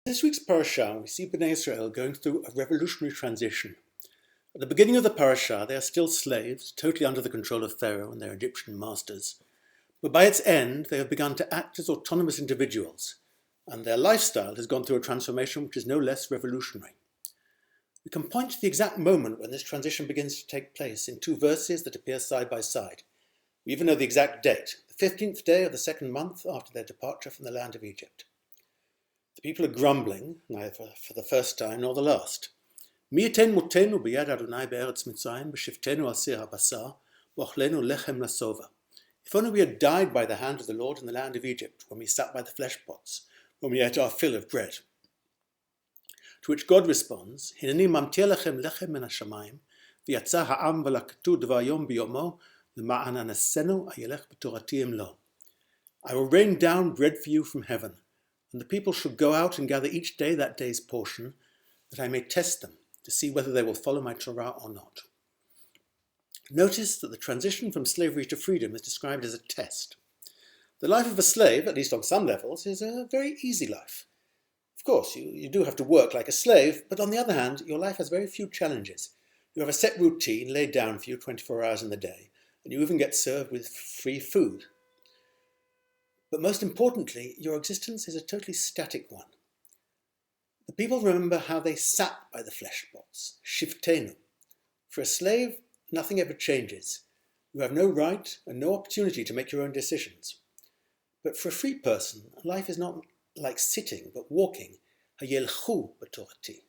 This week's Parashat, we see Bnei Israel going through a revolutionary transition. At the beginning of the Parashat, they are still slaves, totally under the control of Pharaoh and their Egyptian masters. But by its end, they have begun to act as autonomous individuals, and their lifestyle has gone through a transformation which is no less revolutionary. We can point to the exact moment when this transition begins to take place in two verses that appear side by side. We even know the exact date, the 15th day of the second month after their departure from the land of Egypt. The people are grumbling, neither for the first time nor the last. Mi yiten motenu b'yad Adonai be'eretz Mitzrayim b'shiftenu al sir habasar b'ochlenu lechem lasova. If only we had died by the hand of the Lord in the land of Egypt, when we sat by the flesh pots, when we ate our fill of bread. To which God responds, Hineni mamtir lechem lechem min hashamayim v'yatza ha'am v'lakatu Devar yom biyomo l'ma'an anasenu ayelech b'torati imlo. I will rain down bread for you from heaven, and the people shall go out and gather each day that day's portion, that I may test them, to see whether they will follow my Torah or not. Notice that the transition from slavery to freedom is described as a test. The life of a slave, at least on some levels, is a very easy life. Of course, you do have to work like a slave, but on the other hand, your life has very few challenges. You have a set routine laid down for you 24 hours in the day, and you even get served with free food. But most importantly, your existence is a totally static one. The people remember how they sat by the flesh pots, shiftenu. For a slave, nothing ever changes. You have no right and no opportunity to make your own decisions. But for a free person, life is not like sitting, but walking, hayelchu b'torati.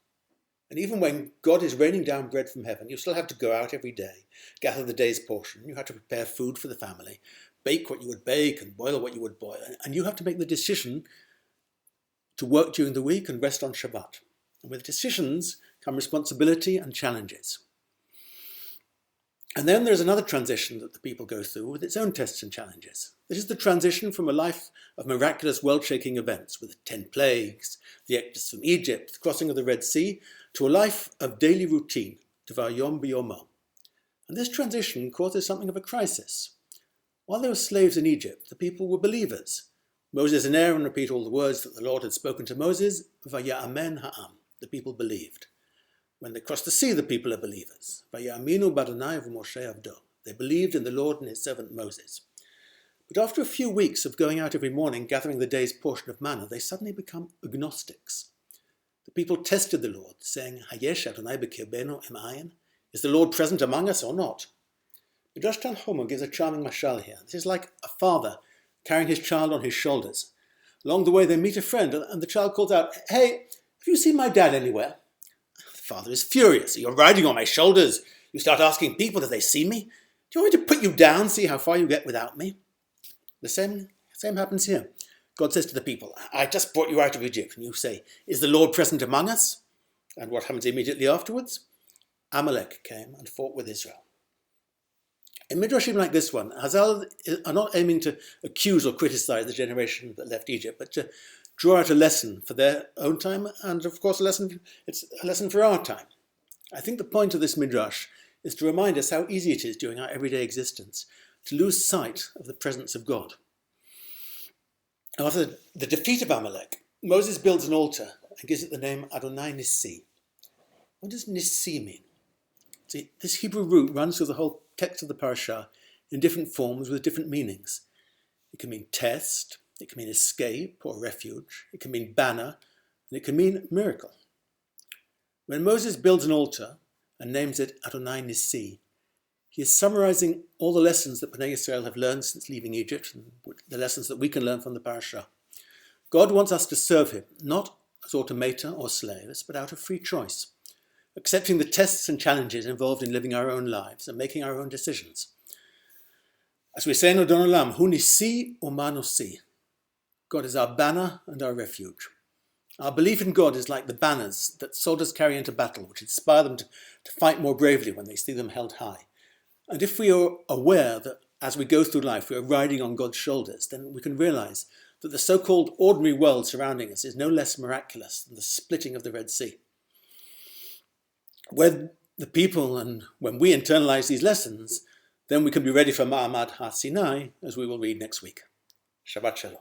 And even when God is raining down bread from heaven, you still have to go out every day, gather the day's portion, you have to prepare food for the family, bake what you would bake and boil what you would boil, and you have to make the decision to work during the week and rest on Shabbat. And with decisions come responsibility and challenges. And then there's another transition that the people go through with its own tests and challenges. This is the transition from a life of miraculous world-shaking events with the 10 plagues, the exodus from Egypt, the crossing of the Red Sea, to a life of daily routine, Devar yom biyomo. And this transition causes something of a crisis. While they were slaves in Egypt, the people were believers. Moses and Aaron repeat all the words that the Lord had spoken to Moses, Vaya'amen ha'am, the people believed. When they crossed the sea, the people are believers. Vaya'aminu b'Adonai v'Moshe avdo. They believed in the Lord and his servant Moses. But after a few weeks of going out every morning, gathering the day's portion of manna, they suddenly become agnostics. The people tested the Lord, saying, Hayesh Adonai b'kirbenu emayin? Is the Lord present among us or not? Midrash Tanchuma gives a charming mashal here. This is like a father carrying his child on his shoulders. Along the way they meet a friend and the child calls out, Hey, have you seen my dad anywhere? The father is furious. You're riding on my shoulders. You start asking people, do they see me? Do you want me to put you down, see how far you get without me? The same happens here. God says to the people, I just brought you out of Egypt. And you say, is the Lord present among us? And what happens immediately afterwards? Amalek came and fought with Israel. In midrashim like this one, Hazal are not aiming to accuse or criticize the generation that left Egypt, but to draw out a lesson for their own time, and of course it's a lesson for our time. I think the point of this midrash is to remind us how easy it is during our everyday existence to lose sight of the presence of God. After the defeat of Amalek, Moses builds an altar and gives it the name Adonai Nissi. What does Nissi mean? See, this Hebrew root runs through the whole text of the parasha in different forms with different meanings. It can mean test, it can mean escape or refuge, it can mean banner, and it can mean miracle. When Moses builds an altar and names it Adonai Nissi, he is summarizing all the lessons that Bnei Israel have learned since leaving Egypt, and the lessons that we can learn from the parasha. God wants us to serve him, not as automata or slaves, but out of free choice, accepting the tests and challenges involved in living our own lives and making our own decisions. As we say in Adon Olam, Hu Nissi u'ma nossi. God is our banner and our refuge. Our belief in God is like the banners that soldiers carry into battle, which inspire them to fight more bravely when they see them held high. And if we are aware that as we go through life we are riding on God's shoulders, then we can realize that the so-called ordinary world surrounding us is no less miraculous than the splitting of the Red Sea. When the people and when we internalize these lessons, then we can be ready for Ma'amad HaSinai, as we will read next week. Shabbat Shalom.